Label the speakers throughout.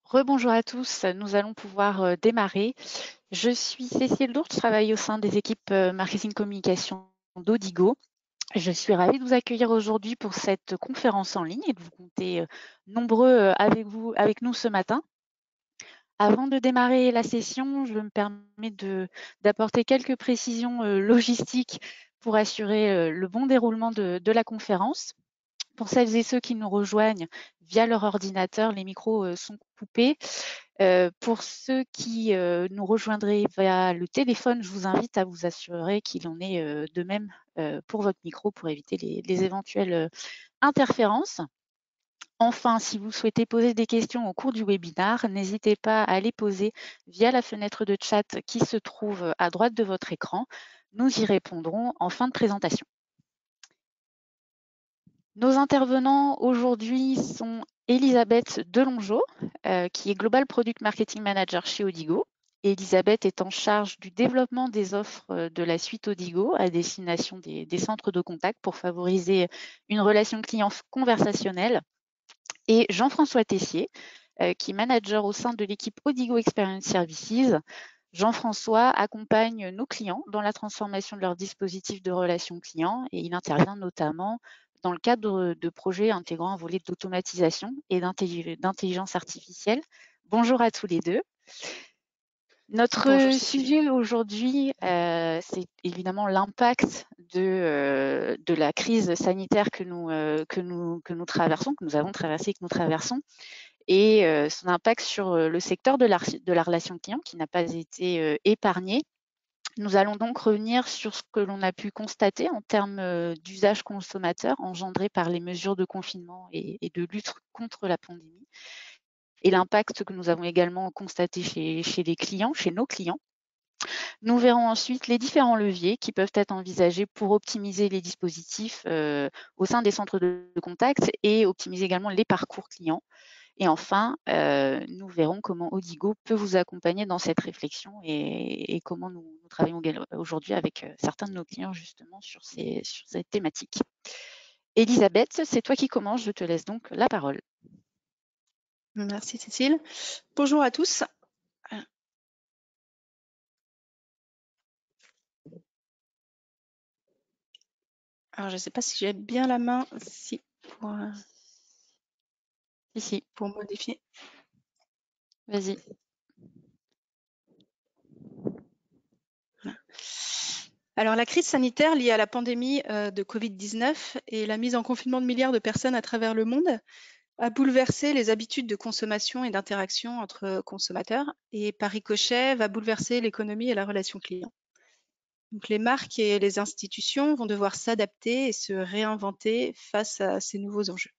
Speaker 1: Rebonjour à tous, nous allons pouvoir démarrer. Je suis Cécile Lourdes, je travaille au sein des équipes marketing communication d'Odigo. Je suis ravie de vous accueillir aujourd'hui pour cette conférence en ligne et de vous compter nombreux avec nous ce matin. Avant de démarrer la session, je me permets d'apporter quelques précisions logistiques pour assurer le bon déroulement de la conférence. Pour celles et ceux qui nous rejoignent via leur ordinateur, les micros sont coupés. Pour ceux qui nous rejoindraient via le téléphone, je vous invite à vous assurer qu'il en est de même pour votre micro pour éviter les éventuelles interférences. Enfin, si vous souhaitez poser des questions au cours du webinaire, n'hésitez pas à les poser via la fenêtre de chat qui se trouve à droite de votre écran. Nous y répondrons en fin de présentation. Nos intervenants aujourd'hui sont Elisabeth Delongeau, qui est Global Product Marketing Manager chez Odigo. Elisabeth est en charge du développement des offres de la suite Odigo à destination des centres de contact pour favoriser une relation client conversationnelle. Et Jean-François Tessier, qui est manager au sein de l'équipe Odigo Experience Services. Jean-François accompagne nos clients dans la transformation de leur dispositif de relation client et il intervient notamment dans le cadre de projets intégrant un volet d'automatisation et d'intelligence artificielle. Bonjour à tous les deux. Notre sujet aujourd'hui, c'est évidemment l'impact de la crise sanitaire que nous traversons, que nous avons traversée et que nous traversons, et son impact sur le secteur de la relation client qui n'a pas été épargné. Nous allons donc revenir sur ce que l'on a pu constater en termes d'usage consommateur engendré par les mesures de confinement et de lutte contre la pandémie, et l'impact que nous avons également constaté chez les clients, chez nos clients. Nous verrons ensuite les différents leviers qui peuvent être envisagés pour optimiser les dispositifs au sein des centres de contact et optimiser également les parcours clients. Et enfin, nous verrons comment Odigo peut vous accompagner dans cette réflexion et comment nous travaillons aujourd'hui avec certains de nos clients justement sur cette thématique. Elisabeth, c'est toi qui commences, je te laisse donc la parole.
Speaker 2: Merci Cécile. Bonjour à tous. Alors, je ne sais pas si j'ai bien la main pour modifier.
Speaker 1: Vas-y.
Speaker 2: Alors, la crise sanitaire liée à la pandémie de Covid-19 et la mise en confinement de milliards de personnes à travers le monde a bouleversé les habitudes de consommation et d'interaction entre consommateurs et par ricochet va bouleverser l'économie et la relation client. Donc, les marques et les institutions vont devoir s'adapter et se réinventer face à ces nouveaux enjeux.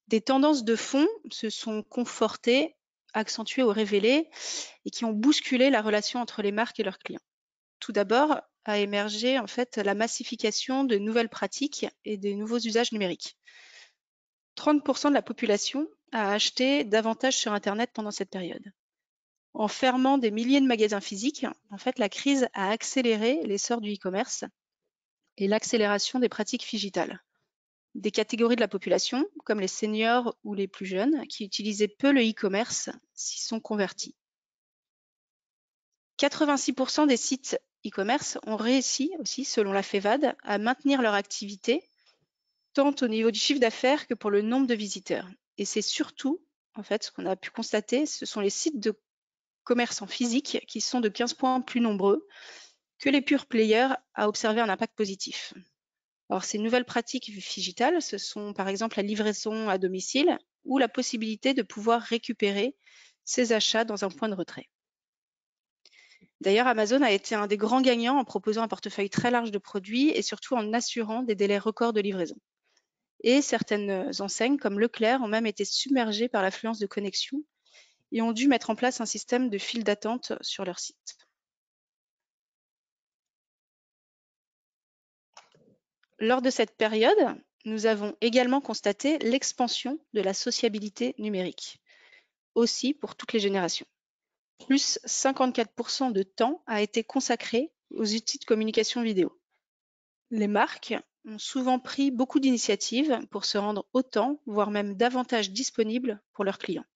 Speaker 2: Des tendances de fond se sont confortées, accentuées ou révélées et qui ont bousculé la relation entre les marques et leurs clients. Tout d'abord a émergé en fait la massification de nouvelles pratiques et des nouveaux usages numériques. 30% de la population a acheté davantage sur Internet pendant cette période. En fermant des milliers de magasins physiques, en fait, la crise a accéléré l'essor du e-commerce et l'accélération des pratiques digitales. Des catégories de la population, comme les seniors ou les plus jeunes, qui utilisaient peu le e-commerce, s'y sont convertis. 86% des sites e-commerce ont réussi aussi, selon la FEVAD, à maintenir leur activité, tant au niveau du chiffre d'affaires que pour le nombre de visiteurs. Et c'est surtout, en fait, ce qu'on a pu constater, ce sont les sites de commerce en physique qui sont de 15 points plus nombreux que les pure players à observer un impact positif. Alors, ces nouvelles pratiques digitales, ce sont par exemple la livraison à domicile ou la possibilité de pouvoir récupérer ses achats dans un point de retrait. D'ailleurs, Amazon a été un des grands gagnants en proposant un portefeuille très large de produits et surtout en assurant des délais records de livraison. Et certaines enseignes comme Leclerc ont même été submergées par l'affluence de connexions et ont dû mettre en place un système de file d'attente sur leur site. Lors de cette période, nous avons également constaté l'expansion de la sociabilité numérique, aussi pour toutes les générations. Plus 54% de temps a été consacré aux outils de communication vidéo. Les marques ont souvent pris beaucoup d'initiatives pour se rendre autant, voire même davantage disponibles pour leurs clients.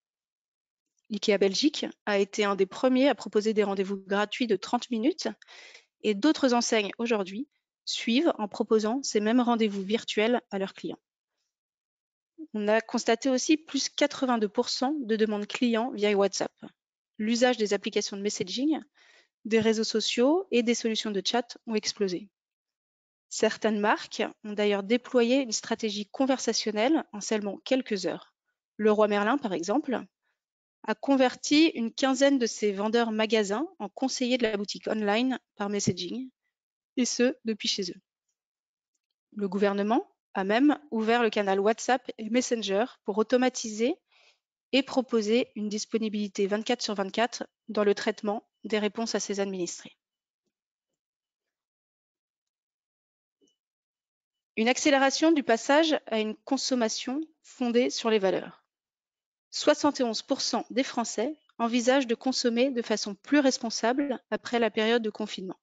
Speaker 2: IKEA Belgique a été un des premiers à proposer des rendez-vous gratuits de 30 minutes et d'autres enseignes aujourd'hui suivent en proposant ces mêmes rendez-vous virtuels à leurs clients. On a constaté aussi plus 82% de demandes clients via WhatsApp. L'usage des applications de messaging, des réseaux sociaux et des solutions de chat ont explosé. Certaines marques ont d'ailleurs déployé une stratégie conversationnelle en seulement quelques heures. Leroy Merlin, par exemple, a converti une quinzaine de ses vendeurs magasins en conseillers de la boutique online par messaging, et ce, depuis chez eux. Le gouvernement a même ouvert le canal WhatsApp et Messenger pour automatiser et proposer une disponibilité 24/24 dans le traitement des réponses à ses administrés. Une accélération du passage à une consommation fondée sur les valeurs. 71% des Français envisagent de consommer de façon plus responsable après la période de confinement,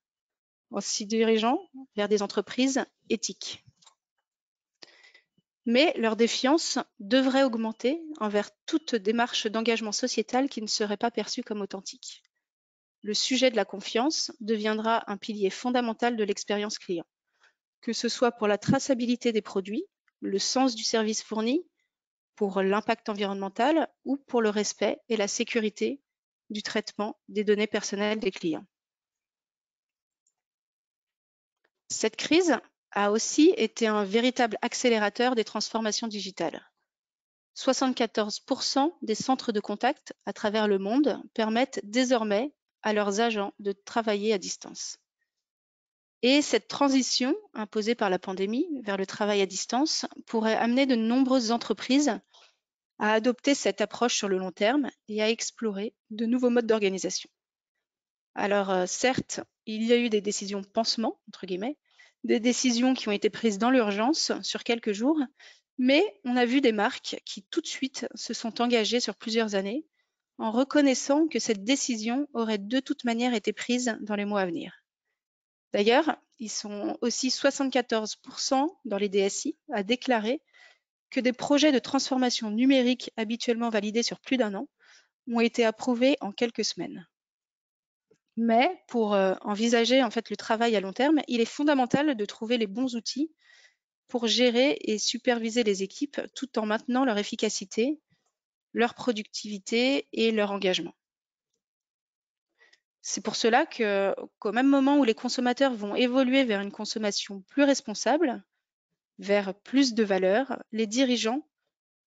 Speaker 2: en s'y dirigeant vers des entreprises éthiques. Mais leur défiance devrait augmenter envers toute démarche d'engagement sociétal qui ne serait pas perçue comme authentique. Le sujet de la confiance deviendra un pilier fondamental de l'expérience client, que ce soit pour la traçabilité des produits, le sens du service fourni, pour l'impact environnemental ou pour le respect et la sécurité du traitement des données personnelles des clients. Cette crise a aussi été un véritable accélérateur des transformations digitales. 74% des centres de contact à travers le monde permettent désormais à leurs agents de travailler à distance. Et cette transition imposée par la pandémie vers le travail à distance pourrait amener de nombreuses entreprises à adopter cette approche sur le long terme et à explorer de nouveaux modes d'organisation. Alors, certes, il y a eu des décisions pansement, entre guillemets, des décisions qui ont été prises dans l'urgence sur quelques jours, mais on a vu des marques qui tout de suite se sont engagées sur plusieurs années en reconnaissant que cette décision aurait de toute manière été prise dans les mois à venir. D'ailleurs, ils sont aussi 74% dans les DSI à déclarer que des projets de transformation numérique habituellement validés sur plus d'un an ont été approuvés en quelques semaines. Mais pour envisager en fait le travail à long terme, il est fondamental de trouver les bons outils pour gérer et superviser les équipes tout en maintenant leur efficacité, leur productivité et leur engagement. C'est pour cela qu'au même moment où les consommateurs vont évoluer vers une consommation plus responsable, vers plus de valeur, les dirigeants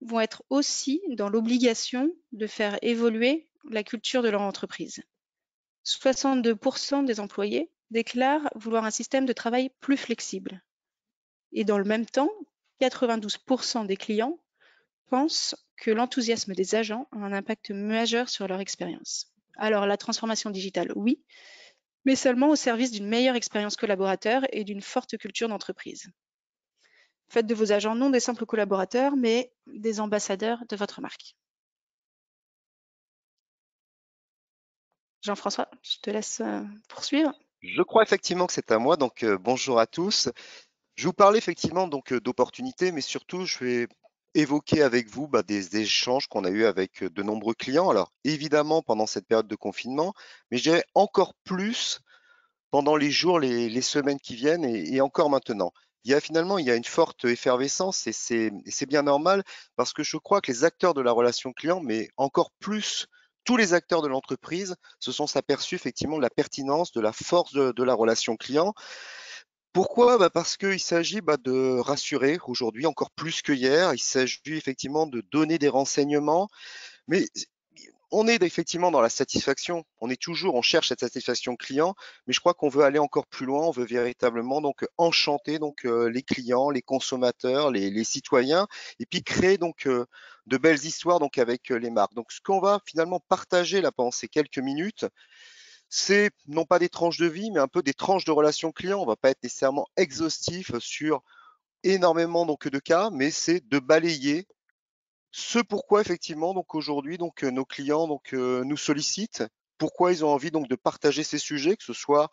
Speaker 2: vont être aussi dans l'obligation de faire évoluer la culture de leur entreprise. 62% des employés déclarent vouloir un système de travail plus flexible. Et dans le même temps, 92% des clients pensent que l'enthousiasme des agents a un impact majeur sur leur expérience. Alors la transformation digitale, oui, mais seulement au service d'une meilleure expérience collaborateur et d'une forte culture d'entreprise. Faites de vos agents non des simples collaborateurs, mais des ambassadeurs de votre marque. Jean-François, je te laisse poursuivre.
Speaker 3: Je crois effectivement que c'est à moi, donc bonjour à tous. Je vous parlais effectivement donc d'opportunités, mais surtout je vais évoquer avec vous des échanges qu'on a eus avec de nombreux clients. Alors évidemment pendant cette période de confinement, mais je dirais encore plus pendant les jours, les semaines qui viennent et encore maintenant. Il y a une forte effervescence et c'est bien normal parce que je crois que les acteurs de la relation client, mais encore plus tous les acteurs de l'entreprise, se sont aperçus effectivement de la pertinence, de la force de la relation client. Pourquoi? Parce qu'il s'agit de rassurer aujourd'hui encore plus que hier. Il s'agit effectivement de donner des renseignements, mais on est effectivement dans la satisfaction. On cherche cette satisfaction client, mais je crois qu'on veut aller encore plus loin. On veut véritablement donc enchanter les clients, les consommateurs, les citoyens, et puis créer de belles histoires donc avec les marques. Donc ce qu'on va finalement partager là pendant ces quelques minutes, c'est non pas des tranches de vie, mais un peu des tranches de relations clients. On va pas être nécessairement exhaustif sur énormément de cas, mais c'est de balayer ce pourquoi effectivement donc aujourd'hui nos clients nous sollicitent, pourquoi ils ont envie donc de partager ces sujets, que ce soit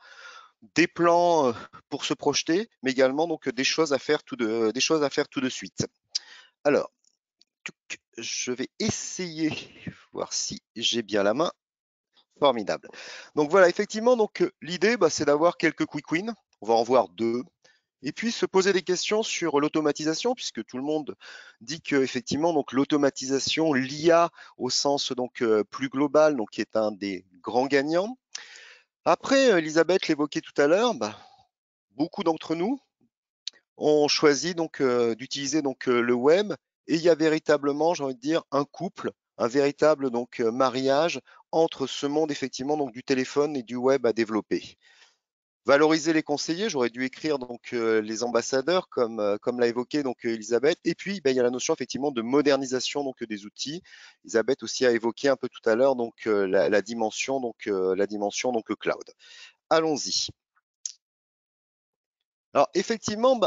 Speaker 3: des plans pour se projeter, mais également des choses à faire des choses à faire tout de suite. Alors, je vais essayer voir si j'ai bien la main. Formidable. Donc voilà, effectivement, donc l'idée, c'est d'avoir quelques quick wins. On va en voir 2. Et puis se poser des questions sur l'automatisation, puisque tout le monde dit que effectivement, donc l'automatisation, l'IA au sens donc plus global, donc qui est un des grands gagnants. Après, Elisabeth l'évoquait tout à l'heure, beaucoup d'entre nous ont choisi donc d'utiliser donc le web, et il y a véritablement, j'ai envie de dire, un couple, un véritable donc mariage entre ce monde effectivement donc du téléphone et du web à développer. Valoriser les conseillers, j'aurais dû écrire donc les ambassadeurs comme l'a évoqué donc Elisabeth. Et puis il y a la notion effectivement de modernisation donc des outils. Elisabeth aussi a évoqué un peu tout à l'heure donc la dimension donc cloud. Allons-y. Alors effectivement,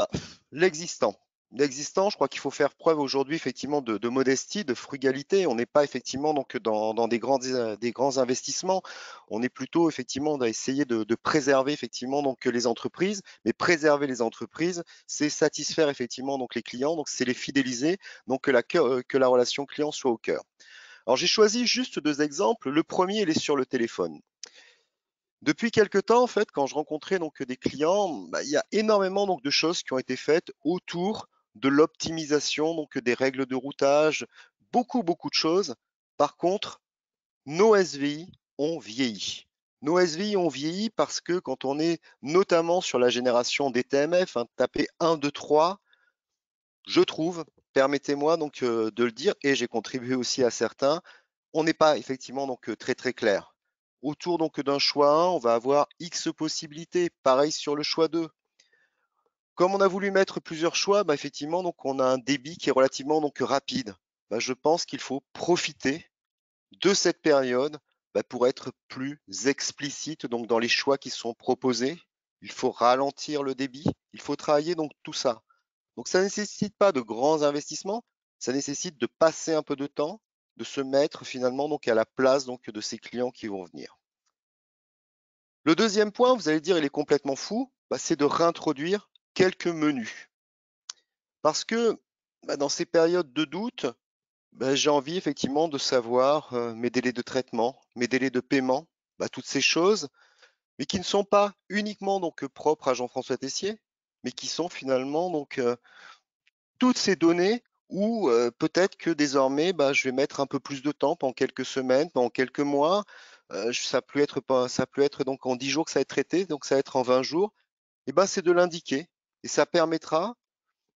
Speaker 3: l'existant. L'existant, je crois qu'il faut faire preuve aujourd'hui effectivement de modestie, de frugalité. On n'est pas effectivement donc dans des grands investissements. On est plutôt effectivement à essayer de préserver effectivement donc les entreprises. Mais préserver les entreprises, c'est satisfaire effectivement donc les clients, donc c'est les fidéliser, donc que la relation client soit au cœur. Alors j'ai choisi juste 2 exemples. Le premier, il est sur le téléphone. Depuis quelque temps, en fait, quand je rencontrais donc des clients, il y a énormément donc de choses qui ont été faites autour de l'optimisation donc des règles de routage, beaucoup de choses. Par contre, nos SVI ont vieilli. Nos SVI ont vieilli parce que quand on est notamment sur la génération des TMF, taper 1, 2, 3, je trouve, permettez-moi donc de le dire, et j'ai contribué aussi à certains, on n'est pas effectivement donc très clair. Autour donc d'un choix 1, on va avoir X possibilités. Pareil sur le choix 2. Comme on a voulu mettre plusieurs choix, effectivement, donc on a un débit qui est relativement donc rapide. Je pense qu'il faut profiter de cette période pour être plus explicite donc dans les choix qui sont proposés. Il faut ralentir le débit. Il faut travailler donc tout ça. Donc ça ne nécessite pas de grands investissements. Ça nécessite de passer un peu de temps, de se mettre finalement donc à la place donc de ces clients qui vont venir. Le deuxième point, vous allez dire, il est complètement fou, c'est de réintroduire quelques menus. Parce que dans ces périodes de doute, j'ai envie effectivement de savoir mes délais de traitement, mes délais de paiement, toutes ces choses, mais qui ne sont pas uniquement donc propres à Jean-François Tessier, mais qui sont finalement donc toutes ces données où peut-être que désormais, je vais mettre un peu plus de temps, pendant quelques semaines, pendant quelques mois. Ça peut être donc en 10 jours que ça va être traité, donc ça va être en 20 jours. Et c'est de l'indiquer. Et ça permettra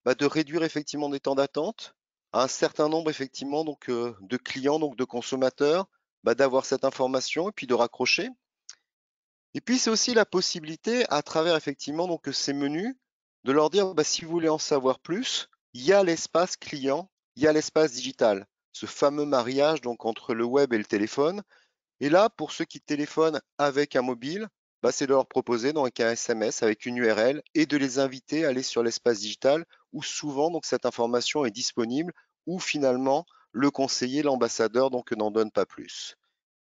Speaker 3: de réduire effectivement des temps d'attente à un certain nombre effectivement donc de clients, donc de consommateurs, d'avoir cette information et puis de raccrocher. Et puis c'est aussi la possibilité, à travers effectivement donc ces menus, de leur dire si vous voulez en savoir plus, il y a l'espace client, il y a l'espace digital, ce fameux mariage donc entre le web et le téléphone. Et là, pour ceux qui téléphonent avec un mobile, c'est de leur proposer donc un SMS avec une URL et de les inviter à aller sur l'espace digital où souvent donc cette information est disponible, où finalement le conseiller, l'ambassadeur donc n'en donne pas plus.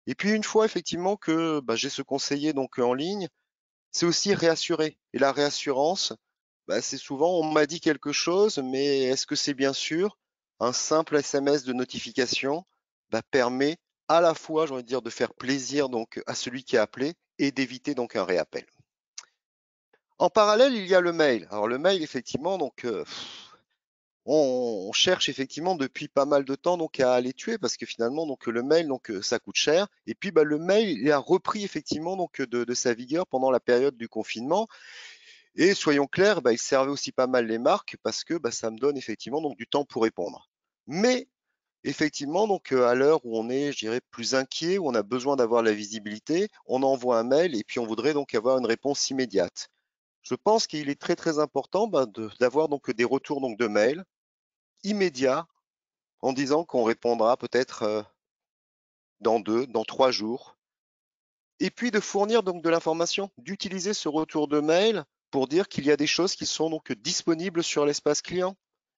Speaker 3: Et puis une fois effectivement que j'ai ce conseiller donc en ligne, c'est aussi réassurer. Et la réassurance, c'est souvent on m'a dit quelque chose, mais est-ce que c'est bien sûr? Un simple SMS de notification permet à la fois, j'ai envie de dire, de faire plaisir donc à celui qui a appelé et d'éviter donc un réappel. En parallèle, il y a le mail. Alors le mail, effectivement, donc on cherche effectivement depuis pas mal de temps donc à les tuer parce que finalement donc le mail donc ça coûte cher, et puis le mail il a repris effectivement donc de sa vigueur pendant la période du confinement. Et soyons clairs, il servait aussi pas mal les marques parce que ça me donne effectivement donc du temps pour répondre. Mais effectivement, donc à l'heure où on est, je dirais, plus inquiet, où on a besoin d'avoir la visibilité, on envoie un mail et puis on voudrait donc avoir une réponse immédiate. Je pense qu'il est très important d'avoir donc des retours donc de mail immédiats en disant qu'on répondra peut-être dans 2, dans 3 jours. Et puis de fournir donc de l'information, d'utiliser ce retour de mail pour dire qu'il y a des choses qui sont donc disponibles sur l'espace client.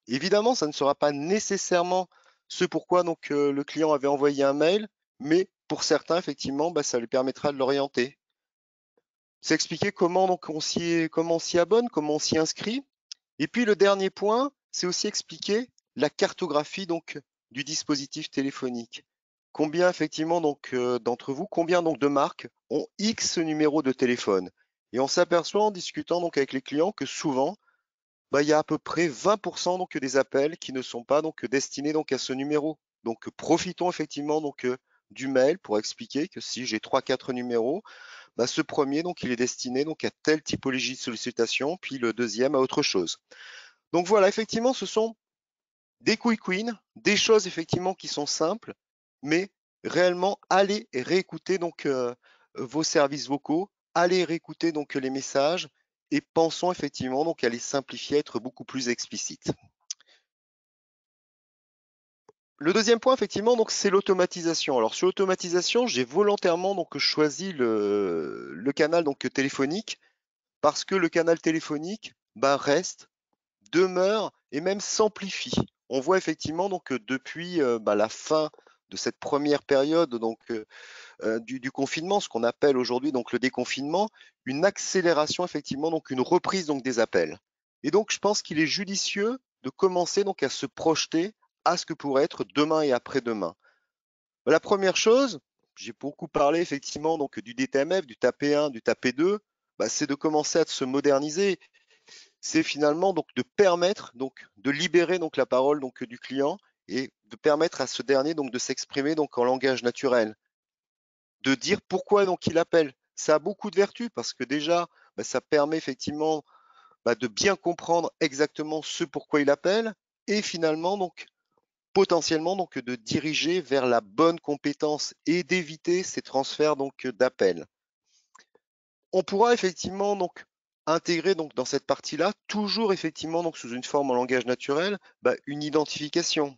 Speaker 3: Évidemment, ça ne sera pas nécessairement ce pourquoi donc le client avait envoyé un mail, mais pour certains, effectivement, ça lui permettra de l'orienter. C'est expliquer comment donc comment on s'y abonne, comment on s'y inscrit. Et puis le dernier point, c'est aussi expliquer la cartographie donc du dispositif téléphonique. combien effectivement donc d'entre vous, combien donc de marques ont X numéro de téléphone? Et on s'aperçoit en discutant donc avec les clients que souvent, bah, il y a à peu près 20% donc des appels qui ne sont pas donc destinés donc à ce numéro. Donc profitons effectivement donc du mail pour expliquer que si j'ai 3-4 numéros, bah, ce premier donc il est destiné donc à telle typologie de sollicitation, puis le deuxième à autre chose. Donc voilà, effectivement, ce sont des quick wins, des choses effectivement qui sont simples, mais réellement allez et réécouter donc vos services vocaux, allez réécouter donc les messages et pensons effectivement donc à les simplifier, à être beaucoup plus explicite. Le deuxième point, effectivement, donc c'est l'automatisation. Alors sur l'automatisation, j'ai volontairement donc choisi le canal donc téléphonique parce que le canal téléphonique bah, reste, demeure et même s'amplifie. On voit effectivement donc depuis bah, la fin de cette première période donc du confinement, ce qu'on appelle aujourd'hui donc le déconfinement, une accélération effectivement donc une reprise donc des appels. Et donc je pense qu'il est judicieux de commencer donc à se projeter à ce que pourrait être demain et après-demain. La première chose, j'ai beaucoup parlé effectivement donc du DTMF, du TAP1, du TAP2, bah, c'est de commencer à se moderniser. C'est finalement donc de permettre donc de libérer donc la parole donc du client et de permettre à ce dernier donc de s'exprimer donc en langage naturel, de dire pourquoi donc il appelle. Ça a beaucoup de vertus parce que déjà, bah, ça permet effectivement bah, de bien comprendre exactement ce pourquoi il appelle et finalement donc potentiellement donc de diriger vers la bonne compétence et d'éviter ces transferts donc d'appels. On pourra effectivement donc intégrer donc dans cette partie-là toujours effectivement donc sous une forme en langage naturel bah, une identification.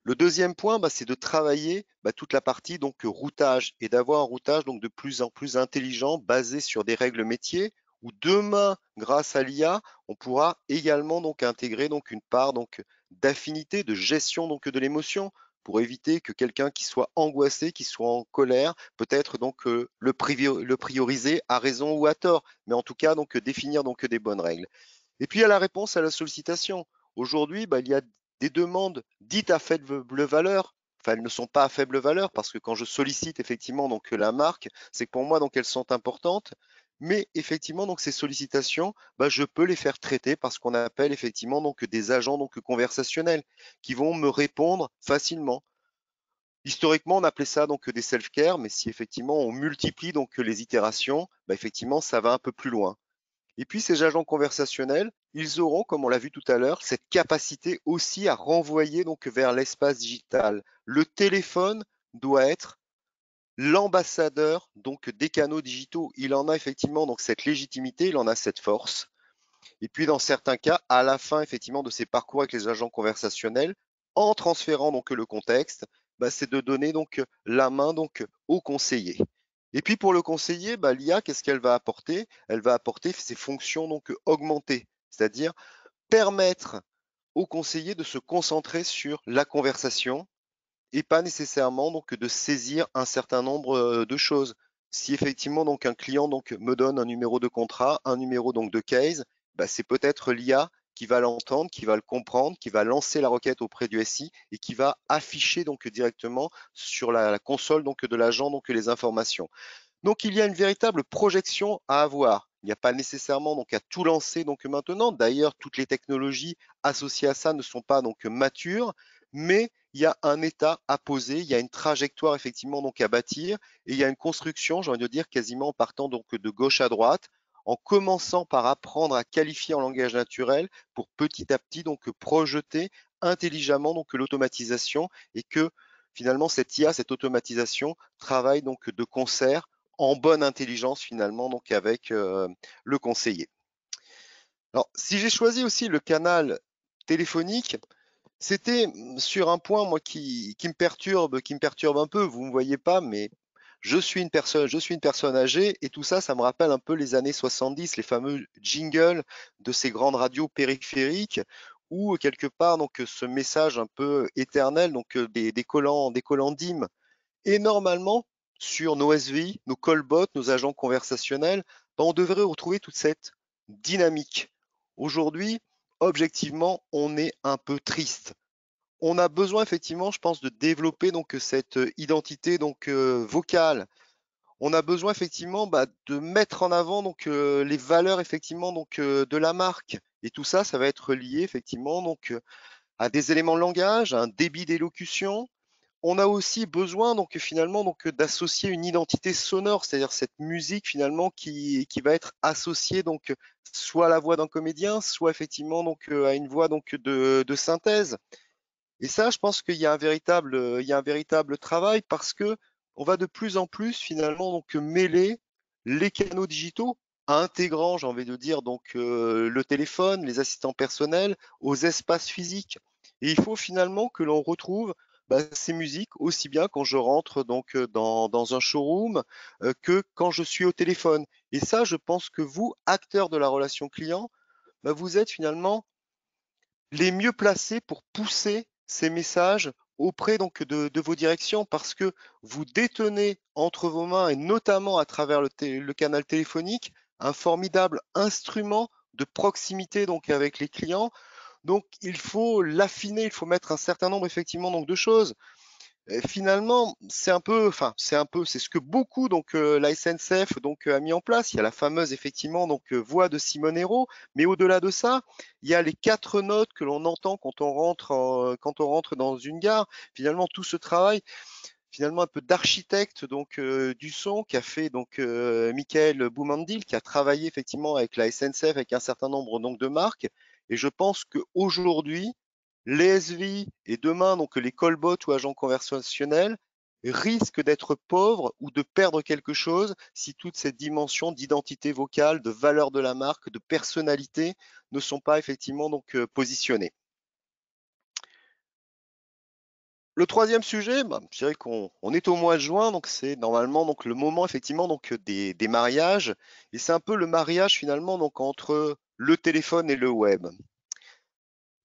Speaker 3: Le deuxième point, bah, c'est de travailler bah, toute la partie donc routage et d'avoir un routage donc de plus en plus intelligent basé sur des règles métiers où demain, grâce à l'IA, on pourra également donc intégrer donc une part donc d'affinité, de gestion donc de l'émotion pour éviter que quelqu'un qui soit angoissé, qui soit en colère, peut-être donc le prioriser à raison ou à tort, mais en tout cas donc définir donc des bonnes règles. Et puis, il y a la réponse à la sollicitation. Aujourd'hui, bah, il y a des demandes dites à faible valeur. Enfin, elles ne sont pas à faible valeur parce que quand je sollicite effectivement donc la marque, c'est que pour moi donc elles sont importantes. Mais effectivement donc ces sollicitations, bah, je peux les faire traiter par ce qu'on appelle effectivement donc des agents donc conversationnels qui vont me répondre facilement. Historiquement, on appelait ça donc des self-care, mais si effectivement on multiplie donc les itérations, bah, effectivement ça va un peu plus loin. Et puis ces agents conversationnels, ils auront, comme on l'a vu tout à l'heure, cette capacité aussi à renvoyer donc vers l'espace digital. Le téléphone doit être l'ambassadeur donc des canaux digitaux. Il en a effectivement donc cette légitimité, il en a cette force. Et puis dans certains cas, à la fin effectivement de ces parcours avec les agents conversationnels, en transférant donc le contexte, bah, c'est de donner donc la main donc au conseiller. Et puis pour le conseiller, bah, l'IA, qu'est-ce qu'elle va apporter? Elle va apporter ses fonctions donc augmentées, c'est-à-dire permettre au conseiller de se concentrer sur la conversation et pas nécessairement donc de saisir un certain nombre de choses. Si effectivement donc un client donc me donne un numéro de contrat, un numéro donc de case, bah, c'est peut-être l'IA qui va l'entendre, qui va le comprendre, qui va lancer la requête auprès du SI et qui va afficher donc directement sur la console donc de l'agent donc les informations. Donc il y a une véritable projection à avoir. Il n'y a pas nécessairement donc à tout lancer donc maintenant. D'ailleurs, toutes les technologies associées à ça ne sont pas donc matures, mais il y a un état à poser, il y a une trajectoire effectivement donc à bâtir et il y a une construction, j'ai envie de dire quasiment en partant donc de gauche à droite, en commençant par apprendre à qualifier en langage naturel pour petit à petit donc projeter intelligemment donc l'automatisation et que finalement cette IA, cette automatisation travaille donc de concert en bonne intelligence finalement donc avec le conseiller. Alors, si j'ai choisi aussi le canal téléphonique, c'était sur un point moi qui me perturbe un peu. Vous ne me voyez pas, mais je suis une personne âgée et tout ça, ça me rappelle un peu les années 70, les fameux jingles de ces grandes radios périphériques où quelque part donc ce message un peu éternel donc des collants d'hymne et normalement, sur nos SVI, nos callbots, nos agents conversationnels, ben, on devrait retrouver toute cette dynamique. Aujourd'hui, objectivement, on est un peu triste. on a besoin effectivement, je pense, de développer donc cette identité donc vocale. On a besoin effectivement de mettre en avant donc les valeurs effectivement donc de la marque. Et tout ça, ça va être lié effectivement donc à des éléments de langage, à un débit d'élocution. On a aussi besoin donc finalement donc d'associer une identité sonore, c'est-à-dire cette musique finalement qui va être associée donc soit à la voix d'un comédien, soit effectivement donc à une voix donc de synthèse. Et ça, je pense il y a un véritable travail parce que on va de plus en plus finalement donc mêler les canaux digitaux, intégrant, j'ai envie de dire, donc le téléphone, les assistants personnels aux espaces physiques. Et il faut finalement que l'on retrouve ces musiques aussi bien quand je rentre donc dans un showroom que quand je suis au téléphone. Et ça, je pense que vous, acteurs de la relation client, vous êtes finalement les mieux placés pour pousser ces messages auprès donc de vos directions parce que vous détenez entre vos mains et notamment à travers le canal téléphonique un formidable instrument de proximité donc avec les clients. Donc il faut l'affiner, il faut mettre un certain nombre effectivement donc de choses. Et finalement, c'est ce que beaucoup donc la SNCF donc a mis en place. Il y a la fameuse effectivement donc voix de Simonero, mais au-delà de ça, il y a les 4 notes que l'on entend quand on rentre dans une gare. Finalement, tout ce travail, finalement un peu d'architecte donc du son qu'a fait donc Michael Boumandil, qui a travaillé effectivement avec la SNCF, avec un certain nombre donc de marques. Et je pense qu'aujourd'hui, les SV et demain donc les callbots ou agents conversationnels risquent d'être pauvres ou de perdre quelque chose si toute cette dimension d'identité vocale, de valeur de la marque, de personnalité ne sont pas effectivement donc positionnées. Le troisième sujet, je dirais qu'on est au mois de juin, donc c'est normalement donc le moment effectivement donc des mariages, et c'est un peu le mariage finalement donc entre le téléphone et le web.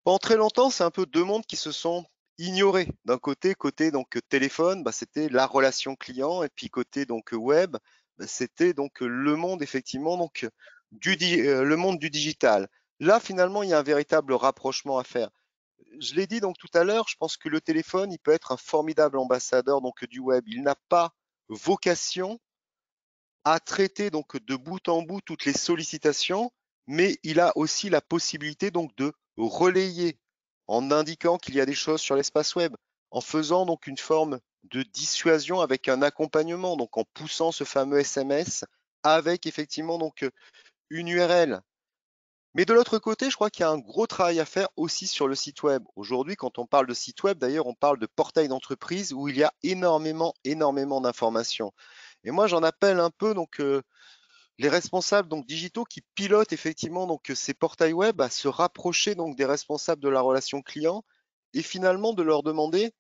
Speaker 3: Pendant très longtemps, c'est un peu deux mondes qui se sont ignorés. D'un côté donc téléphone, c'était la relation client, et puis côté donc web, c'était donc le monde effectivement donc le monde du digital. Là, finalement, il y a un véritable rapprochement à faire. Je l'ai dit donc tout à l'heure, je pense que le téléphone, il peut être un formidable ambassadeur donc du web. Il n'a pas vocation à traiter donc de bout en bout toutes les sollicitations, mais il a aussi la possibilité donc de relayer en indiquant qu'il y a des choses sur l'espace web, en faisant donc une forme de dissuasion avec un accompagnement, donc en poussant ce fameux SMS avec effectivement donc une URL. Mais de l'autre côté, je crois qu'il y a un gros travail à faire aussi sur le site web. Aujourd'hui, quand on parle de site web, d'ailleurs, on parle de portail d'entreprise où il y a énormément d'informations. Et moi, j'en appelle un peu donc les responsables donc digitaux qui pilotent effectivement donc ces portails web à se rapprocher donc des responsables de la relation client et finalement de leur demander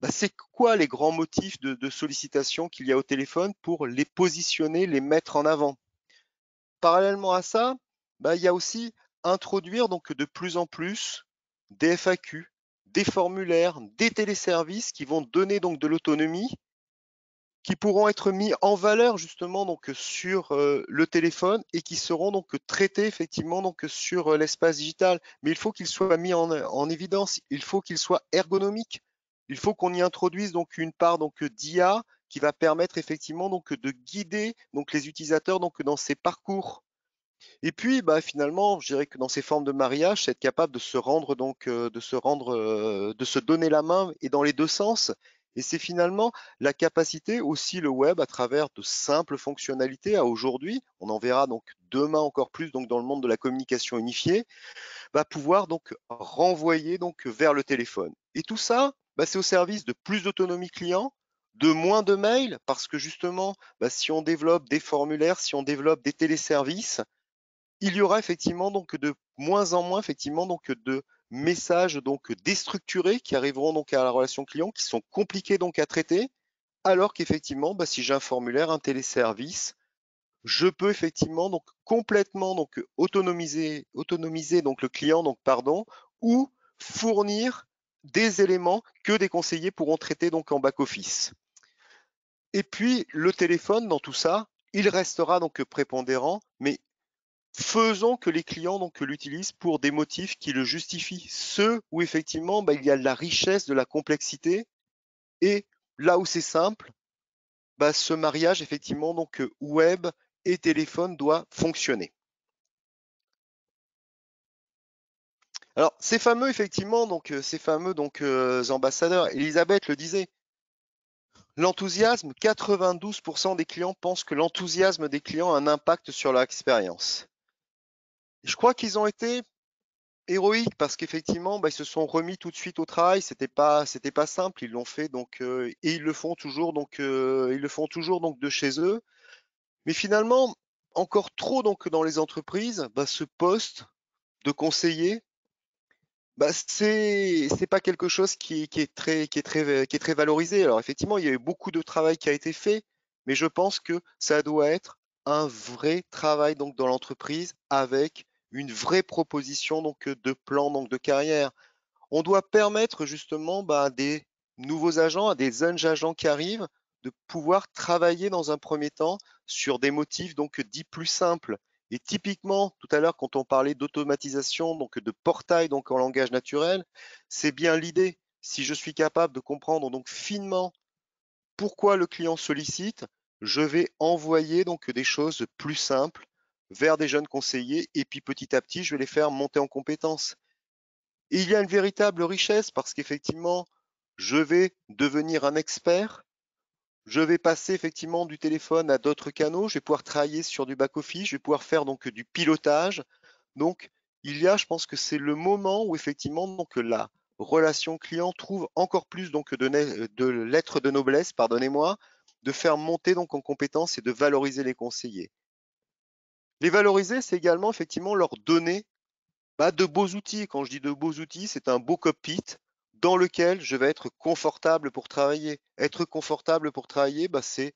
Speaker 3: c'est quoi les grands motifs de sollicitation qu'il y a au téléphone pour les positionner, les mettre en avant. Parallèlement à ça, il y a aussi introduire donc de plus en plus des FAQ, des formulaires, des téléservices qui vont donner donc de l'autonomie, qui pourront être mis en valeur justement donc sur le téléphone et qui seront donc traités effectivement donc sur l'espace digital. Mais il faut qu'ils soient mis en évidence, il faut qu'ils soient ergonomiques, il faut qu'on y introduise donc une part donc d'IA qui va permettre effectivement donc de guider donc les utilisateurs donc dans ces parcours. Et puis, finalement, je dirais que dans ces formes de mariage, c'est être capable de se rendre donc, de se donner la main et dans les deux sens. Et c'est finalement la capacité aussi le web à travers de simples fonctionnalités à aujourd'hui, on en verra donc demain encore plus donc dans le monde de la communication unifiée, va pouvoir donc renvoyer donc vers le téléphone. Et tout ça, c'est au service de plus d'autonomie client, de moins de mails, parce que justement, si on développe des formulaires, si on développe des téléservices, il y aura effectivement donc de moins en moins effectivement donc de messages donc déstructurés qui arriveront donc à la relation client, qui sont compliqués donc à traiter, alors qu'effectivement, si j'ai un formulaire, un téléservice, je peux effectivement donc complètement donc autonomiser donc le client donc pardon, ou fournir des éléments que des conseillers pourront traiter donc en back office. Et puis le téléphone dans tout ça, il restera donc prépondérant, mais faisons que les clients donc l'utilisent pour des motifs qui le justifient. Ceux où effectivement il y a de la richesse, de la complexité, et là où c'est simple, ce mariage effectivement donc web et téléphone doit fonctionner. Alors ces fameux effectivement ces fameux ambassadeurs, Elisabeth le disait, l'enthousiasme, 92% des clients pensent que l'enthousiasme des clients a un impact sur leur expérience. Je crois qu'ils ont été héroïques parce qu'effectivement, ils se sont remis tout de suite au travail. C'était pas simple. Ils l'ont fait et ils le font toujours de chez eux. Mais finalement, encore trop dans les entreprises, ce poste de conseiller, c'est pas quelque chose qui est très valorisé. Alors effectivement, il y a eu beaucoup de travail qui a été fait, mais je pense que ça doit être un vrai travail dans l'entreprise avec une vraie proposition de plan de carrière. On doit permettre justement à des nouveaux agents, à des jeunes agents qui arrivent, de pouvoir travailler dans un premier temps sur des motifs dits plus simples. Et typiquement, tout à l'heure, quand on parlait d'automatisation, de portail en langage naturel, c'est bien l'idée. Si je suis capable de comprendre finement pourquoi le client sollicite, je vais envoyer des choses plus simples vers des jeunes conseillers et puis petit à petit, je vais les faire monter en compétences. Et il y a une véritable richesse parce qu'effectivement, je vais devenir un expert, je vais passer effectivement du téléphone à d'autres canaux, je vais pouvoir travailler sur du back-office, je vais pouvoir faire du pilotage. Donc, je pense que c'est le moment où effectivement la relation client trouve encore plus de lettres de noblesse, pardonnez-moi, de faire monter en compétences et de valoriser les conseillers. Les valoriser, c'est également effectivement leur donner de beaux outils. Quand je dis de beaux outils, c'est un beau cockpit dans lequel je vais être confortable pour travailler. Être confortable pour travailler, c'est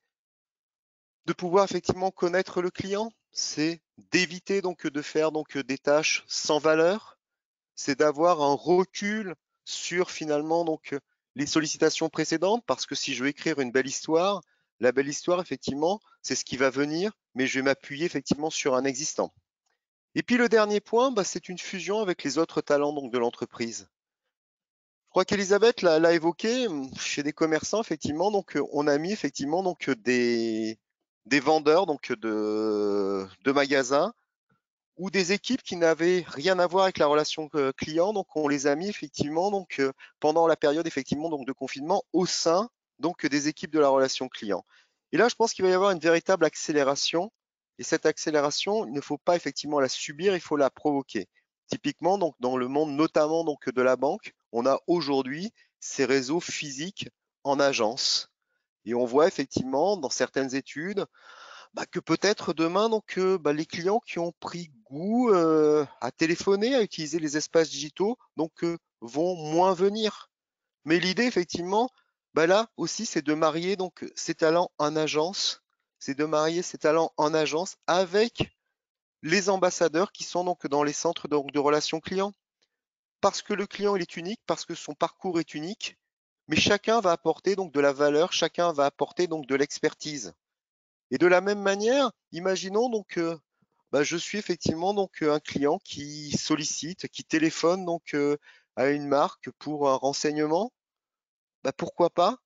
Speaker 3: de pouvoir effectivement connaître le client, c'est d'éviter de faire des tâches sans valeur, c'est d'avoir un recul sur finalement les sollicitations précédentes, parce que si je veux écrire une belle histoire, la belle histoire effectivement, c'est ce qui va venir, mais je vais m'appuyer effectivement sur un existant. Et puis le dernier point, c'est une fusion avec les autres talents de l'entreprise. Je crois qu'Elisabeth l'a évoqué, chez des commerçants, effectivement, on a mis effectivement des vendeurs de magasins ou des équipes qui n'avaient rien à voir avec la relation client, donc on les a mis effectivement pendant la période effectivement de confinement au sein des équipes de la relation client. Et là, je pense qu'il va y avoir une véritable accélération. Et cette accélération, il ne faut pas effectivement la subir, il faut la provoquer. Typiquement, dans le monde notamment de la banque, on a aujourd'hui ces réseaux physiques en agence. Et on voit effectivement dans certaines études que peut-être demain, les clients qui ont pris goût à téléphoner, à utiliser les espaces digitaux, vont moins venir. Mais l'idée, effectivement, là aussi, c'est de marier ces talents en agence, c'est de marier ces talents en agence avec les ambassadeurs qui sont dans les centres de relations clients. Parce que le client, il est unique, parce que son parcours est unique, mais chacun va apporter de la valeur, chacun va apporter de l'expertise. Et de la même manière, imaginons je suis effectivement un client qui sollicite, qui téléphone à une marque pour un renseignement. Pourquoi pas,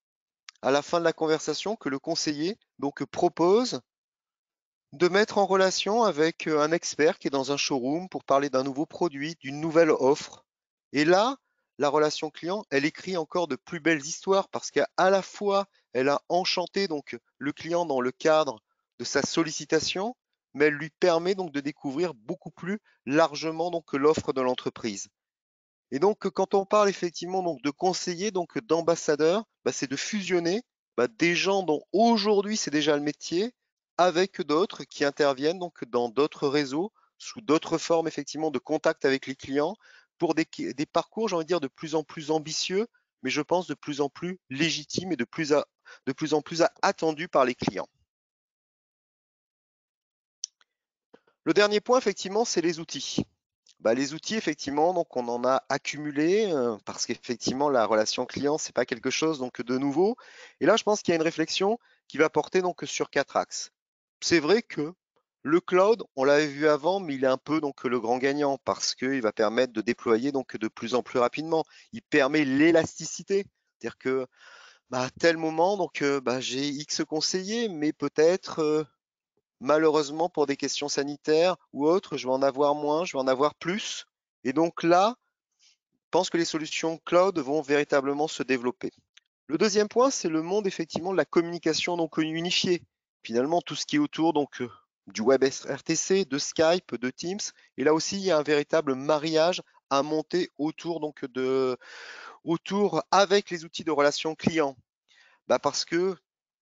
Speaker 3: à la fin de la conversation, que le conseiller propose de mettre en relation avec un expert qui est dans un showroom pour parler d'un nouveau produit, d'une nouvelle offre. Et là, la relation client, elle écrit encore de plus belles histoires parce qu'à la fois, elle a enchanté le client dans le cadre de sa sollicitation, mais elle lui permet de découvrir beaucoup plus largement l'offre de l'entreprise. Et quand on parle effectivement de conseillers, d'ambassadeurs, c'est de fusionner des gens dont aujourd'hui c'est déjà le métier avec d'autres qui interviennent dans d'autres réseaux, sous d'autres formes effectivement de contact avec les clients, pour des parcours, j'ai envie de dire, de plus en plus ambitieux, mais je pense de plus en plus légitimes et de plus en plus attendus par les clients. Le dernier point, effectivement, c'est les outils. Les outils, effectivement, on en a accumulé parce qu'effectivement, la relation client, c'est pas quelque chose de nouveau. Et là, je pense qu'il y a une réflexion qui va porter sur 4 axes. C'est vrai que Le cloud, on l'avait vu avant, mais il est un peu donc le grand gagnant parce qu'il va permettre de déployer donc de plus en plus rapidement. Il permet l'élasticité, c'est-à-dire que à tel moment donc j'ai X conseillers, mais peut-être malheureusement pour des questions sanitaires ou autres, je vais en avoir moins, je vais en avoir plus. Et donc là, je pense que les solutions cloud vont véritablement se développer. Le deuxième point, c'est le monde effectivement de la communication donc unifiée. Finalement, tout ce qui est autour donc du web RTC, de Skype, de Teams. Et là aussi, il y a un véritable mariage à monter autour avec les outils de relation client. Parce que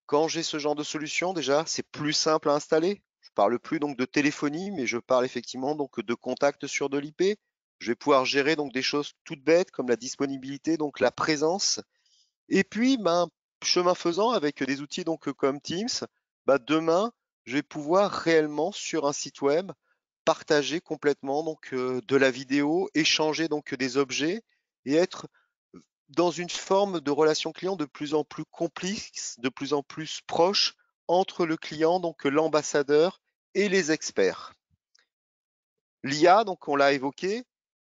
Speaker 3: quand j'ai ce genre de solution, déjà, c'est plus simple à installer. Je parle plus donc de téléphonie, mais je parle effectivement donc de contact sur de l'IP. Je vais pouvoir gérer donc des choses toutes bêtes comme la disponibilité, donc la présence. Et puis, chemin faisant, avec des outils donc comme Teams, demain, je vais pouvoir réellement sur un site web partager complètement donc de la vidéo, échanger donc des objets et être dans une forme de relation client de plus en plus complice, de plus en plus proche entre le client, donc l'ambassadeur et les experts. L'IA, donc on l'a évoqué,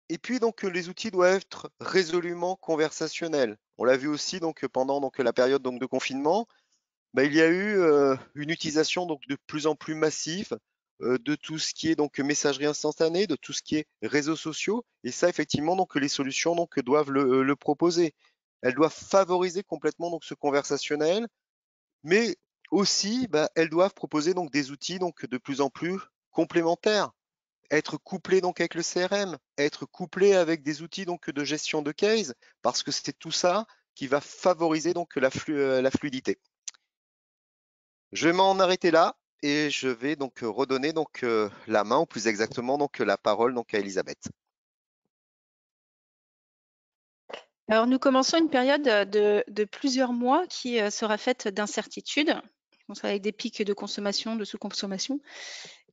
Speaker 3: et puis donc les outils doivent être résolument conversationnels. On l'a vu aussi donc pendant donc la période donc de confinement, il y a eu une utilisation donc de plus en plus massive de tout ce qui est donc messagerie instantanée, de tout ce qui est réseaux sociaux, et ça effectivement donc les solutions donc doivent le proposer. Elles doivent favoriser complètement donc ce conversationnel, mais aussi elles doivent proposer donc des outils donc de plus en plus complémentaires, être couplé donc avec le CRM, être couplé avec des outils donc de gestion de case, parce que c'est tout ça qui va favoriser donc la fluidité. Je vais m'en arrêter là et je vais donc redonner donc la main, ou plus exactement donc la parole donc à Elisabeth.
Speaker 2: Alors, nous commençons une période de plusieurs mois qui sera faite d'incertitudes, avec des pics de consommation, de sous-consommation,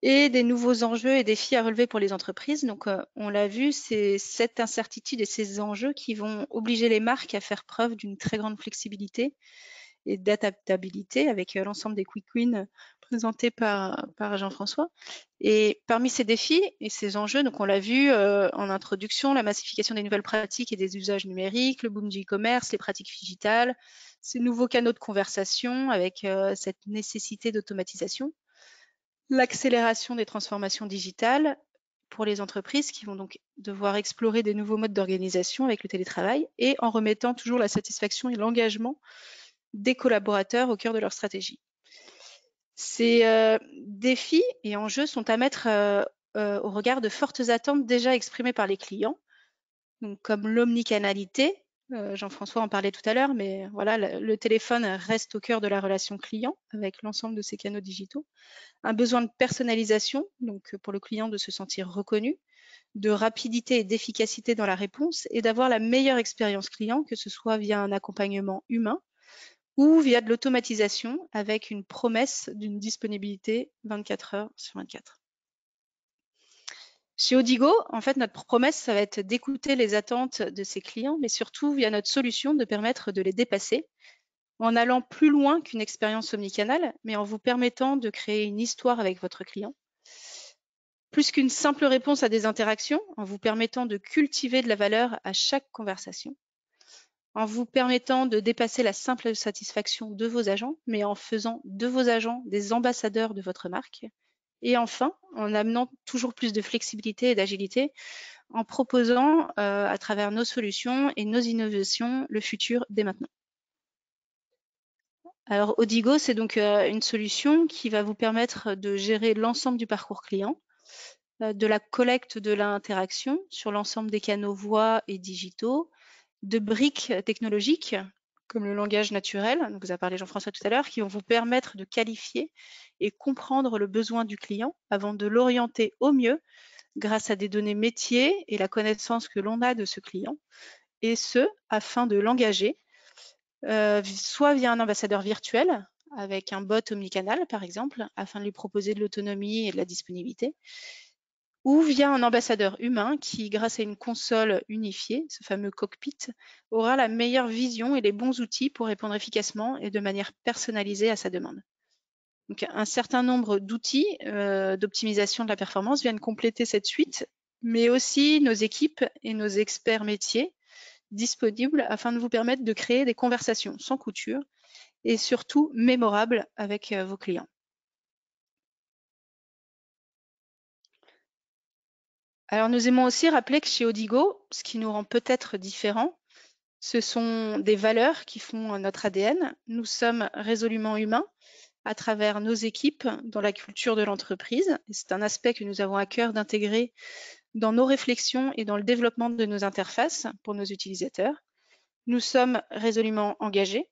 Speaker 2: et des nouveaux enjeux et défis à relever pour les entreprises. Donc, on l'a vu, c'est cette incertitude et ces enjeux qui vont obliger les marques à faire preuve d'une très grande flexibilité et d'adaptabilité avec l'ensemble des quick wins présentés par Jean-François. Et parmi ces défis et ces enjeux, donc on l'a vu en introduction, la massification des nouvelles pratiques et des usages numériques, le boom du e-commerce, les pratiques digitales, ces nouveaux canaux de conversation avec cette nécessité d'automatisation, l'accélération des transformations digitales pour les entreprises qui vont donc devoir explorer des nouveaux modes d'organisation avec le télétravail et en remettant toujours la satisfaction et l'engagement des collaborateurs au cœur de leur stratégie. Ces défis et enjeux sont à mettre au regard de fortes attentes déjà exprimées par les clients, donc comme l'omnicanalité. Jean-François en parlait tout à l'heure, mais voilà, le téléphone reste au cœur de la relation client avec l'ensemble de ces canaux digitaux. Un besoin de personnalisation, donc pour le client de se sentir reconnu, de rapidité et d'efficacité dans la réponse et d'avoir la meilleure expérience client, que ce soit via un accompagnement humain ou via de l'automatisation avec une promesse d'une disponibilité 24 heures sur 24. Chez Odigo, en fait, notre promesse, ça va être d'écouter les attentes de ses clients, mais surtout via notre solution de permettre de les dépasser en allant plus loin qu'une expérience omnicanale, mais en vous permettant de créer une histoire avec votre client. Plus qu'une simple réponse à des interactions, en vous permettant de cultiver de la valeur à chaque conversation, en vous permettant de dépasser la simple satisfaction de vos agents, mais en faisant de vos agents des ambassadeurs de votre marque. Et enfin, en amenant toujours plus de flexibilité et d'agilité, en proposant à travers nos solutions et nos innovations le futur dès maintenant. Alors, Odigo, c'est donc une solution qui va vous permettre de gérer l'ensemble du parcours client, de la collecte de l'interaction sur l'ensemble des canaux voix et digitaux, de briques technologiques comme le langage naturel, dont vous a parlé Jean-François tout à l'heure, qui vont vous permettre de qualifier et comprendre le besoin du client avant de l'orienter au mieux grâce à des données métiers et la connaissance que l'on a de ce client, et ce, afin de l'engager, soit via un ambassadeur virtuel, avec un bot omnicanal par exemple, afin de lui proposer de l'autonomie et de la disponibilité, ou via un ambassadeur humain qui, grâce à une console unifiée, ce fameux cockpit, aura la meilleure vision et les bons outils pour répondre efficacement et de manière personnalisée à sa demande. Donc, un certain nombre d'outils d'optimisation de la performance viennent compléter cette suite, mais aussi nos équipes et nos experts métiers disponibles afin de vous permettre de créer des conversations sans couture et surtout mémorables avec vos clients. Alors, nous aimons aussi rappeler que chez Odigo, ce qui nous rend peut-être différents, ce sont des valeurs qui font notre ADN. Nous sommes résolument humains à travers nos équipes dans la culture de l'entreprise. C'est un aspect que nous avons à cœur d'intégrer dans nos réflexions et dans le développement de nos interfaces pour nos utilisateurs. Nous sommes résolument engagés.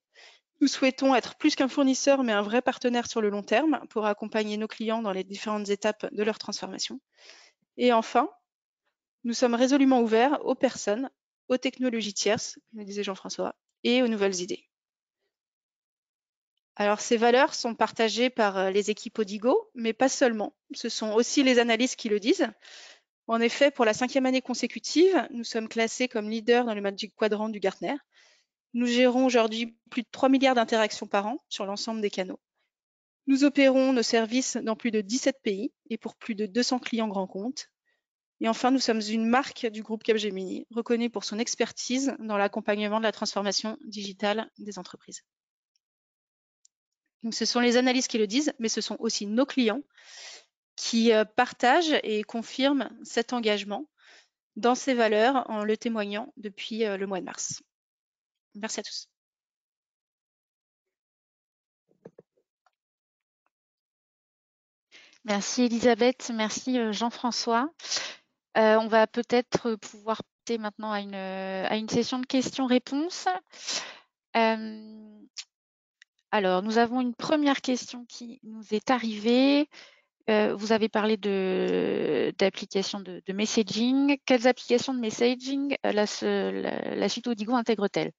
Speaker 2: Nous souhaitons être plus qu'un fournisseur, mais un vrai partenaire sur le long terme pour accompagner nos clients dans les différentes étapes de leur transformation. Et enfin, nous sommes résolument ouverts aux personnes, aux technologies tierces, comme le disait Jean-François, et aux nouvelles idées. Alors, ces valeurs sont partagées par les équipes Odigo, mais pas seulement. Ce sont aussi les analystes qui le disent. En effet, pour la 5e année consécutive, nous sommes classés comme leaders dans le Magic Quadrant du Gartner. Nous gérons aujourd'hui plus de 3 milliards d'interactions par an sur l'ensemble des canaux. Nous opérons nos services dans plus de 17 pays et pour plus de 200 clients grands comptes. Et enfin, nous sommes une marque du groupe Capgemini, reconnue pour son expertise dans l'accompagnement de la transformation digitale des entreprises. Donc, ce sont les analystes qui le disent, mais ce sont aussi nos clients qui partagent et confirment cet engagement dans ces valeurs en le témoignant depuis le mois de mars. Merci à tous.
Speaker 1: Merci Elisabeth, merci Jean-François. On va peut-être pouvoir passer maintenant à une session de questions-réponses. Alors, nous avons une première question qui nous est arrivée. Vous avez parlé d'applications de messaging. Quelles applications de messaging la suite Odigo intègre-t-elle?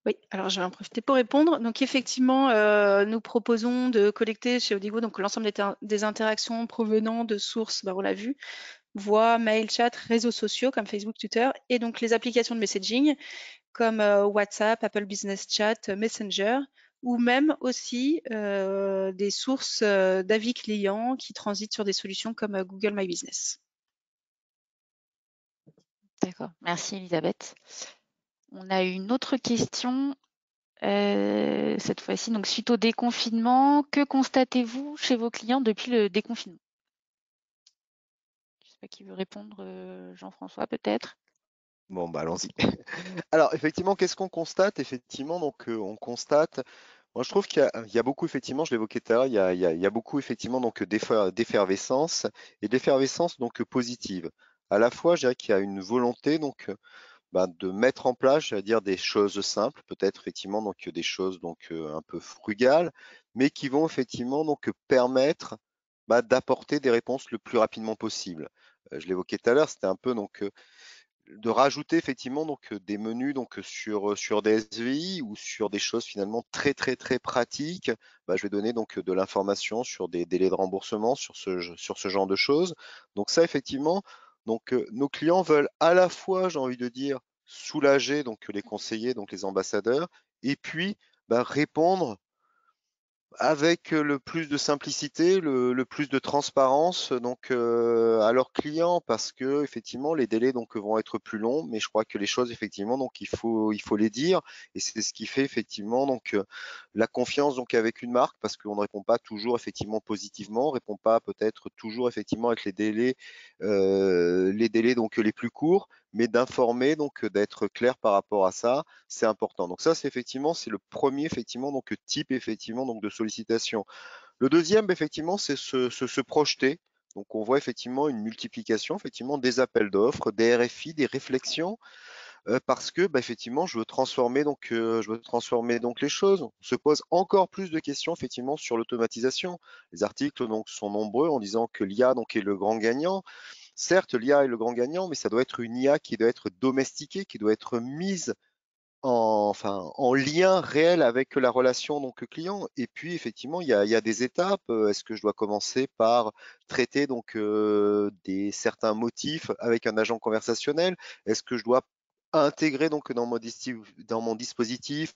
Speaker 2: Oui, alors je vais en profiter pour répondre. Donc effectivement, nous proposons de collecter chez Odigo donc l'ensemble des interactions provenant de sources, on l'a vu, voix, mail, chat, réseaux sociaux comme Facebook, Twitter, et donc les applications de messaging comme WhatsApp, Apple Business Chat, Messenger, ou même aussi des sources d'avis clients qui transitent sur des solutions comme Google My Business.
Speaker 1: D'accord, merci Elisabeth. On a une autre question, cette fois-ci, donc suite au déconfinement, que constatez-vous chez vos clients depuis le déconfinement? Je ne sais pas qui veut répondre, Jean-François peut-être?
Speaker 3: Bon, bah allons-y. Alors, effectivement, qu'est-ce qu'on constate? Effectivement, donc on constate, moi je trouve qu'il y a beaucoup, effectivement, je l'évoquais tout à l'heure, il y a beaucoup, effectivement, donc d'effervescence et d'effervescence donc positive. À la fois, je dirais qu'il y a une volonté donc de mettre en place, j'allais dire, des choses simples, peut-être effectivement donc des choses donc un peu frugales, mais qui vont effectivement donc permettre d'apporter des réponses le plus rapidement possible. Je l'évoquais tout à l'heure, c'était un peu donc de rajouter effectivement donc des menus donc sur des SVI ou sur des choses finalement très très très pratiques. Je vais donner donc de l'information sur des délais de remboursement, sur ce genre de choses. Donc ça effectivement, donc nos clients veulent à la fois, j'ai envie de dire, soulager donc les conseillers, donc les ambassadeurs, et puis répondre avec le plus de simplicité, le plus de transparence donc à leurs clients, parce que effectivement les délais donc vont être plus longs, mais je crois que les choses effectivement donc il faut les dire, et c'est ce qui fait effectivement donc la confiance donc avec une marque, parce qu'on ne répond pas toujours effectivement positivement, on répond pas peut-être toujours effectivement avec les délais donc les plus courts, mais d'informer, donc d'être clair par rapport à ça, c'est important. Donc ça, c'est effectivement, c'est le premier effectivement donc type effectivement donc de sollicitation. Le deuxième, effectivement, c'est se projeter. Donc on voit effectivement une multiplication effectivement des appels d'offres, des RFI, des réflexions, parce que effectivement, je veux transformer donc les choses. On se pose encore plus de questions effectivement sur l'automatisation. Les articles donc sont nombreux en disant que l'IA donc est le grand gagnant. Certes, l'IA est le grand gagnant, mais ça doit être une IA qui doit être domestiquée, qui doit être mise en lien réel avec la relation donc client. Et puis effectivement, il y a des étapes. Est-ce que je dois commencer par traiter donc certains motifs avec un agent conversationnel? Est-ce que je dois intégrer donc dans mon dispositif,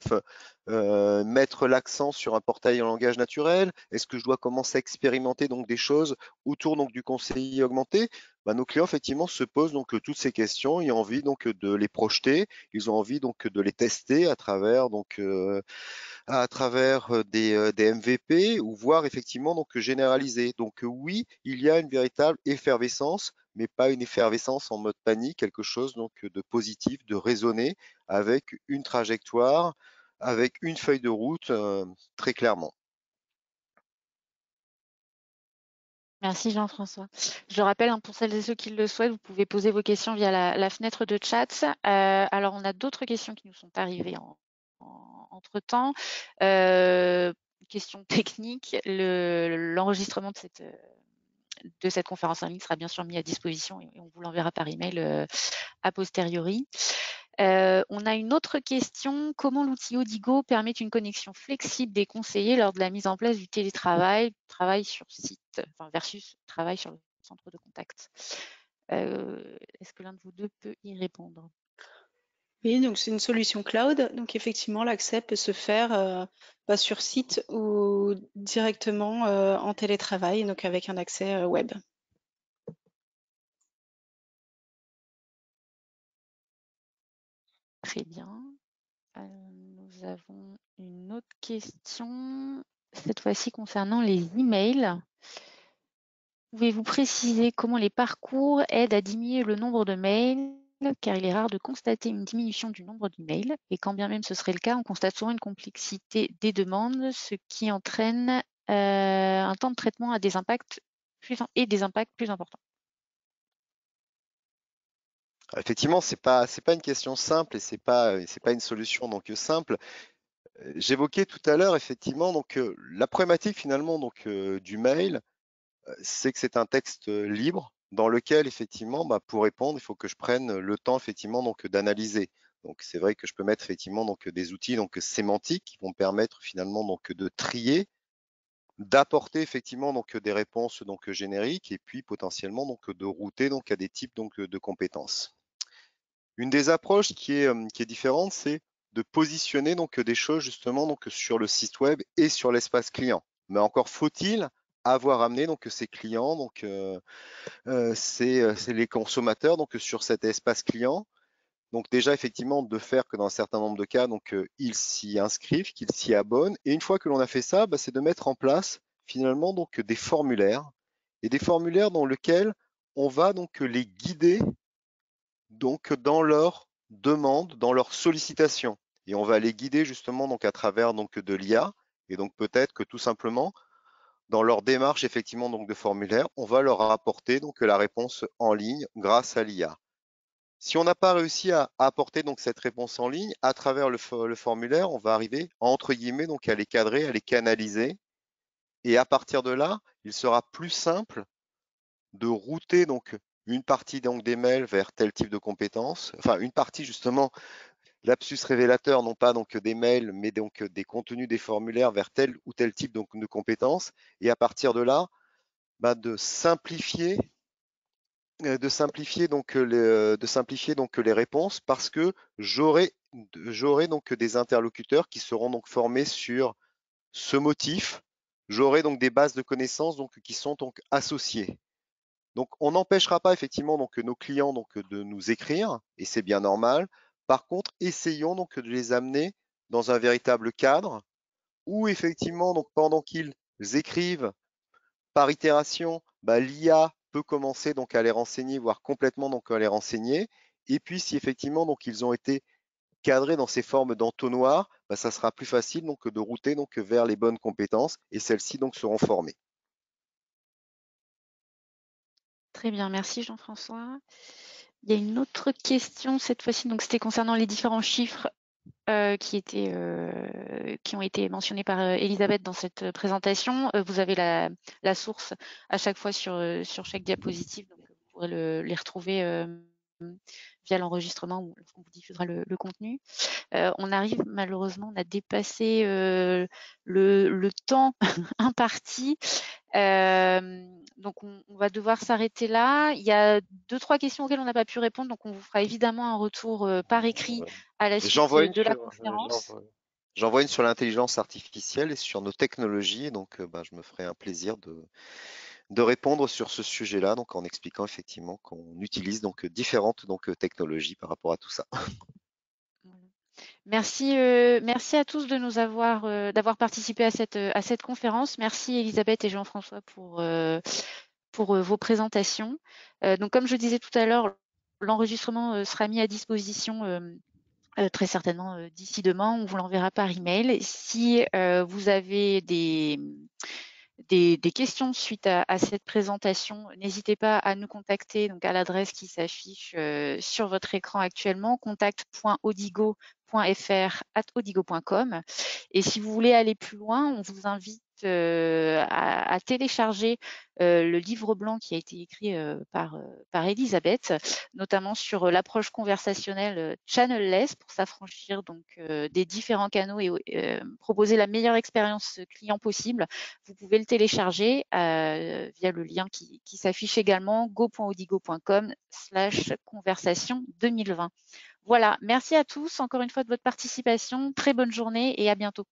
Speaker 3: mettre l'accent sur un portail en langage naturel? Est-ce que je dois commencer à expérimenter donc des choses autour donc du conseiller augmenté? Bah, nos clients effectivement se posent donc toutes ces questions et ont envie donc de les projeter. Ils ont envie donc de les tester à travers des MVP ou voire effectivement donc généraliser. Donc oui, il y a une véritable effervescence, mais pas une effervescence en mode panique, quelque chose donc de positif, de raisonné, avec une trajectoire, avec une feuille de route très clairement.
Speaker 1: Merci Jean-François. Je rappelle, hein, pour celles et ceux qui le souhaitent, vous pouvez poser vos questions via la fenêtre de chat. Alors, on a d'autres questions qui nous sont arrivées entre-temps. Question technique, l'enregistrement de cette conférence en ligne sera bien sûr mis à disposition et on vous l'enverra par email a posteriori. On a une autre question. Comment l'outil Odigo permet une connexion flexible des conseillers lors de la mise en place du télétravail, travail sur site, versus travail sur le centre de contact? Est-ce que l'un de vous deux peut y répondre?
Speaker 2: Oui, donc c'est une solution cloud. Donc effectivement, l'accès peut se faire sur site ou directement en télétravail, donc avec un accès web.
Speaker 1: Très bien. Nous avons une autre question, cette fois-ci concernant les emails. Pouvez-vous préciser comment les parcours aident à diminuer le nombre de mails, car il est rare de constater une diminution du nombre d'emails, et quand bien même ce serait le cas, on constate souvent une complexité des demandes, ce qui entraîne un temps de traitement à des impacts des impacts plus importants.
Speaker 3: Effectivement, c'est pas une question simple et c'est pas une solution donc simple. J'évoquais tout à l'heure effectivement donc la problématique finalement donc du mail, c'est que c'est un texte libre dans lequel effectivement, bah, pour répondre, il faut que je prenne le temps effectivement donc d'analyser. Donc c'est vrai que je peux mettre effectivement donc des outils donc sémantiques qui vont permettre finalement donc de trier, d'apporter effectivement donc des réponses donc génériques et puis potentiellement donc de router donc à des types donc de compétences. Une des approches qui est différente, c'est de positionner donc des choses justement donc sur le site web et sur l'espace client. Mais encore faut-il avoir amené donc ces clients, donc c'est les consommateurs donc sur cet espace client. Donc déjà effectivement de faire que dans un certain nombre de cas donc ils s'y inscrivent, qu'ils s'y abonnent. Et une fois que l'on a fait ça, bah, c'est de mettre en place finalement donc des formulaires et des formulaires dans lesquels on va donc les guider donc dans leur demande, dans leur sollicitation. Et on va les guider justement donc à travers donc de l'IA. Et donc peut-être que tout simplement, dans leur démarche effectivement donc de formulaire, on va leur apporter donc la réponse en ligne grâce à l'IA. Si on n'a pas réussi à apporter donc cette réponse en ligne à travers le formulaire, on va arriver entre guillemets donc à les cadrer, à les canaliser. Et à partir de là, il sera plus simple de router donc une partie donc des mails vers tel type de compétences, enfin une partie justement, lapsus révélateur, non pas donc des mails, mais donc des contenus des formulaires vers tel ou tel type donc de compétences, et à partir de là, bah, de simplifier donc les réponses parce que j'aurai donc des interlocuteurs qui seront donc formés sur ce motif, j'aurai donc des bases de connaissances donc qui sont donc associées. Donc, on n'empêchera pas effectivement donc nos clients donc de nous écrire et c'est bien normal. Par contre, essayons donc de les amener dans un véritable cadre où effectivement donc pendant qu'ils écrivent par itération, bah, l'IA peut commencer donc à les renseigner, voire complètement donc à les renseigner. Et puis, si effectivement donc ils ont été cadrés dans ces formes d'entonnoir, bah, ça sera plus facile donc de router donc vers les bonnes compétences et celles-ci donc seront formées.
Speaker 1: Très bien, merci Jean-François. Il y a une autre question cette fois-ci, donc c'était concernant les différents chiffres qui ont été mentionnés par Elisabeth dans cette présentation. Vous avez la source à chaque fois sur chaque diapositive, donc vous pourrez les retrouver via l'enregistrement ou lorsqu'on vous diffusera le contenu. On arrive malheureusement, on a dépassé le temps imparti. Donc on va devoir s'arrêter là. Il y a 2-3 questions auxquelles on n'a pas pu répondre, donc on vous fera évidemment un retour par écrit à la suite
Speaker 3: J'envoie une
Speaker 1: de la
Speaker 3: sur,
Speaker 1: conférence.
Speaker 3: j'envoie une sur l'intelligence artificielle et sur nos technologies, donc je me ferai un plaisir de répondre sur ce sujet-là, donc en expliquant effectivement qu'on utilise donc différentes technologies par rapport à tout ça.
Speaker 1: Merci, merci à tous de nous avoir d'avoir participé à cette conférence. Merci Elisabeth et Jean-François pour vos présentations. Donc comme je disais tout à l'heure, l'enregistrement sera mis à disposition très certainement d'ici demain. On vous l'enverra par email. Si vous avez des questions suite à cette présentation, n'hésitez pas à nous contacter donc à l'adresse qui s'affiche sur votre écran actuellement, contact.odigo.fr@odigo.com. Et si vous voulez aller plus loin, on vous invite à télécharger le livre blanc qui a été écrit par Elisabeth, notamment sur l'approche conversationnelle channel-less pour s'affranchir donc des différents canaux et proposer la meilleure expérience client possible. Vous pouvez le télécharger via le lien qui s'affiche également, go.odigo.com/conversation 2020. Voilà, merci à tous encore une fois de votre participation. Très bonne journée et à bientôt.